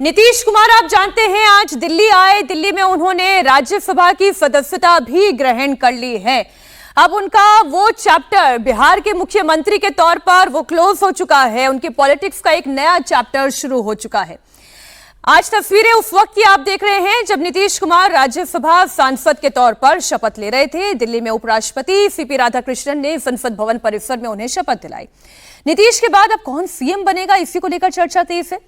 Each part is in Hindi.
नीतीश कुमार आप जानते हैं आज दिल्ली आए। दिल्ली में उन्होंने राज्यसभा की सदस्यता भी ग्रहण कर ली है। अब उनका वो चैप्टर बिहार के मुख्यमंत्री के तौर पर वो क्लोज हो चुका है। उनकी पॉलिटिक्स का एक नया चैप्टर शुरू हो चुका है। आज तस्वीरें उस वक्त की आप देख रहे हैं जब नीतीश कुमार राज्यसभा सांसद के तौर पर शपथ ले रहे थे। दिल्ली में उपराष्ट्रपति सीपी राधाकृष्णन ने संसद भवन परिसर में उन्हें शपथ दिलाई। नीतीश के बाद अब कौन सीएम बनेगा, इसी को लेकर चर्चा तेज है।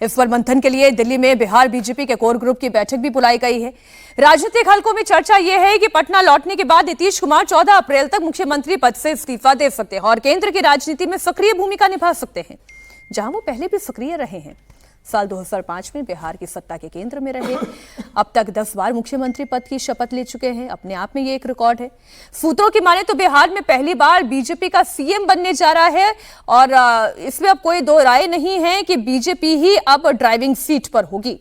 इस पर मंथन के लिए दिल्ली में बिहार बीजेपी के कोर ग्रुप की बैठक भी बुलाई गई है। राजनीतिक हलकों में चर्चा यह है कि पटना लौटने के बाद नीतीश कुमार 14 अप्रैल तक मुख्यमंत्री पद से इस्तीफा दे सकते हैं और केंद्र की राजनीति में सक्रिय भूमिका निभा सकते हैं, जहां वो पहले भी सक्रिय रहे हैं। साल 2005 में बिहार की सत्ता के केंद्र में रहे। अब तक 10 बार मुख्यमंत्री पद की शपथ ले चुके हैं। अपने आप में ये एक रिकॉर्ड है। सूत्रों की माने तो बिहार में पहली बार बीजेपी का सीएम बनने जा रहा है और इसमें अब कोई दो राय नहीं है कि बीजेपी ही अब ड्राइविंग सीट पर होगी।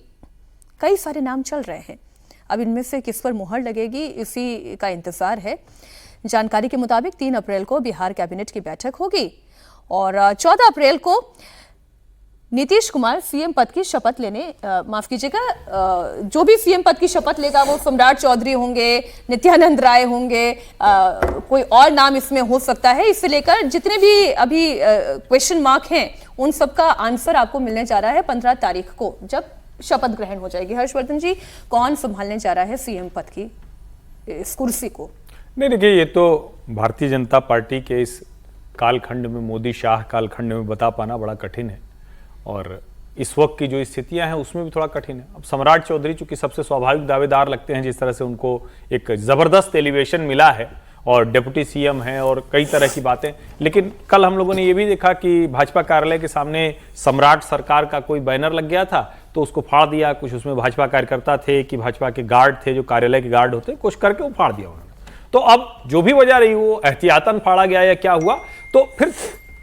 कई सारे नाम चल रहे हैं। अब इनमें से किस पर मुहर लगेगी, इसी का इंतजार है। जानकारी के मुताबिक 3 अप्रैल को बिहार कैबिनेट की बैठक होगी और 14 अप्रैल को नीतीश कुमार सीएम पद की शपथ लेने माफ कीजिएगा, जो भी सीएम पद की शपथ लेगा वो सम्राट चौधरी होंगे, नित्यानंद राय होंगे, कोई और नाम इसमें हो सकता है। इससे लेकर जितने भी अभी क्वेश्चन मार्क हैं उन सबका आंसर आपको मिलने जा रहा है 15 तारीख को, जब शपथ ग्रहण हो जाएगी। हर्षवर्धन जी, कौन संभालने जा रहा है सीएम पद की इस कुर्सी को? नहीं, देखिए, ये तो भारतीय जनता पार्टी के इस कालखंड में, मोदी शाह कालखंड में बता पाना बड़ा कठिन है और इस वक्त की जो स्थितियां हैं उसमें भी थोड़ा कठिन है। अब सम्राट चौधरी चूंकि सबसे स्वाभाविक दावेदार लगते हैं, जिस तरह से उनको एक जबरदस्त एलिवेशन मिला है और डिप्टी सीएम हैं और कई तरह की बातें, लेकिन कल हम लोगों ने ये भी देखा कि भाजपा कार्यालय के सामने सम्राट सरकार का कोई बैनर लग गया था तो उसको फाड़ दिया। कुछ उसमें भाजपा कार्यकर्ता थे कि भाजपा के गार्ड थे, जो कार्यालय के गार्ड होते, कुछ करके वो फाड़ दिया उन्होंने। तो अब जो भी वजह रही वो एहतियातन फाड़ा गया या क्या हुआ, तो फिर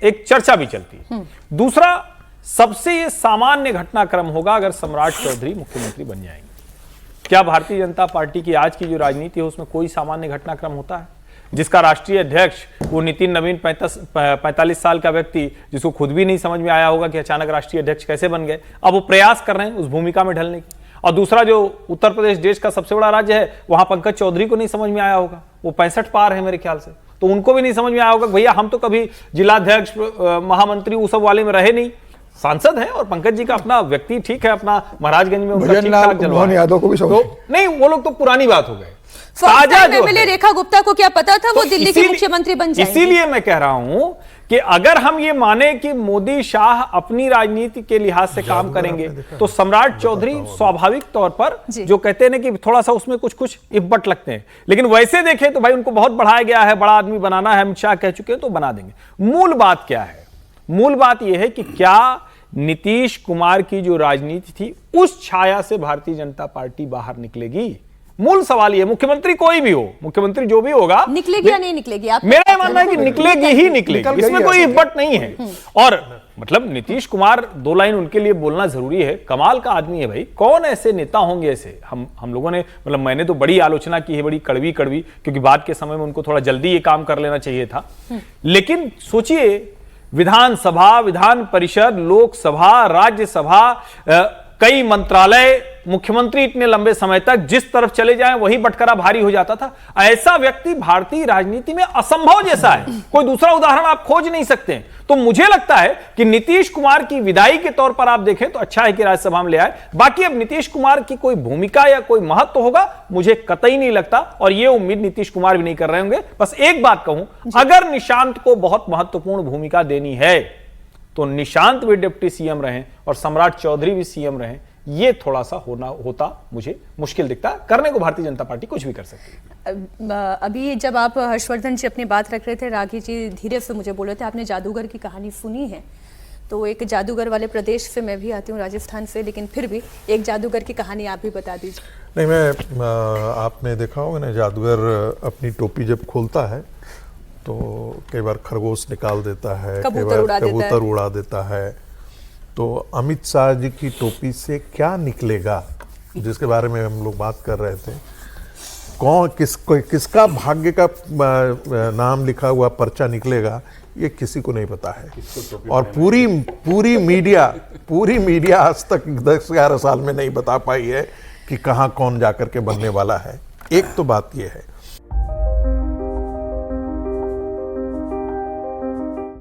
एक चर्चा भी चलती है। दूसरा, सबसे ये सामान्य घटनाक्रम होगा अगर सम्राट चौधरी मुख्यमंत्री बन जाएंगे। क्या भारतीय जनता पार्टी की आज की जो राजनीति है उसमें कोई सामान्य घटनाक्रम होता है? जिसका राष्ट्रीय अध्यक्ष वो नितिन नवीन 45 साल का व्यक्ति, जिसको खुद भी नहीं समझ में आया होगा कि अचानक राष्ट्रीय अध्यक्ष कैसे बन गए, अब वो प्रयास कर रहे हैं उस भूमिका में ढलने की। और दूसरा, जो उत्तर प्रदेश देश का सबसे बड़ा राज्य है, वहां पंकज चौधरी को नहीं समझ में आया होगा, वो 65 पार है मेरे ख्याल से, तो उनको भी नहीं समझ में आया होगा भैया हम तो कभी जिलाध्यक्ष, महामंत्री उस सब वाले में रहे नहीं, सांसद हैं। और पंकज जी का अपना व्यक्ति ठीक है, अपना महाराजगंज में उनका ठीक-ठाक जलवा है। यादव को भी तो नहीं, वो लोग तो पुरानी बात हो गए। ताजा जो है, रेखा गुप्ता को क्या पता था वो दिल्ली के मुख्यमंत्री बन जाएंगे? इसीलिए मैं कह रहा हूं कि अगर हम ये माने कि मोदी शाह अपनी राजनीति के लिहाज से काम करेंगे तो सम्राट चौधरी स्वाभाविक तौर पर, जो कहते हैं कि थोड़ा सा उसमें कुछ इब्बट लगते हैं, लेकिन वैसे देखें तो भाई उनको बहुत बढ़ाया गया है, बड़ा आदमी बनाना है, अमित शाह कह चुके हैं, तो बना देंगे। मूल बात क्या है? मूल बात यह है कि क्या नीतीश कुमार की जो राजनीति थी उस छाया से भारतीय जनता पार्टी बाहर निकलेगी? मूल सवाल ये, मुख्यमंत्री कोई भी हो, मुख्यमंत्री जो भी होगा, निकलेगी या नहीं निकलेगी? मेरा मानना है कि निकलेगी ही निकलेगी, इसमें कोई इब्बट नहीं है। और मतलब नीतीश कुमार, 2 लाइन उनके लिए बोलना जरूरी है, कमाल का आदमी है भाई। कौन ऐसे नेता होंगे ऐसे? हम लोगों ने, मतलब मैंने तो बड़ी आलोचना की है, बड़ी कड़वी, क्योंकि बाद के समय में उनको थोड़ा जल्दी ये काम कर लेना चाहिए था। लेकिन सोचिए, विधानसभा, विधान परिषद, लोकसभा, राज्यसभा, कई मंत्रालय, मुख्यमंत्री इतने लंबे समय तक जिस तरफ चले जाएं वही बटकरा भारी हो जाता था। ऐसा व्यक्ति भारतीय राजनीति में असंभव जैसा है, कोई दूसरा उदाहरण आप खोज नहीं सकते। तो मुझे लगता है कि नीतीश कुमार की विदाई के तौर पर आप देखें तो अच्छा है कि राज्यसभा में ले आए। बाकी अब नीतीश कुमार की कोई भूमिका या कोई महत्व होगा, मुझे कतई नहीं लगता, और यह उम्मीद नीतीश कुमार भी नहीं कर रहे होंगे। बस एक बात कहूं, अगर निशांत को बहुत महत्वपूर्ण भूमिका देनी है तो निशांत भी डिप्टी सीएम रहे और सम्राट चौधरी भी सीएम रहे, ये थोड़ा सा होता मुझे मुश्किल दिखता। करने को भारतीय जनता पार्टी कुछ भी कर सकती है। अभी जब आप हर्षवर्धन जी अपनी बात रख रहे थे, राघी जी धीरे से मुझे बोल रहे थे आपने जादूगर की कहानी सुनी है, तो एक जादूगर वाले प्रदेश से मैं भी आती हूँ, राजस्थान से, लेकिन फिर भी एक जादूगर की कहानी आप भी बता दीजिए। नहीं, मैं आपने देखा होगा ना, जादूगर अपनी टोपी जब खोलता है तो कई बार खरगोश निकाल देता है, कई बार कबूतर उड़ा देता है। तो अमित शाह जी की टोपी से क्या निकलेगा, जिसके बारे में हम लोग बात कर रहे थे, किसका भाग्य का नाम लिखा हुआ पर्चा निकलेगा, ये किसी को नहीं पता है। और पूरी मीडिया आज तक 10-11 साल में नहीं बता पाई है कि कहाँ कौन जाकर के बनने वाला है। एक तो बात ये है।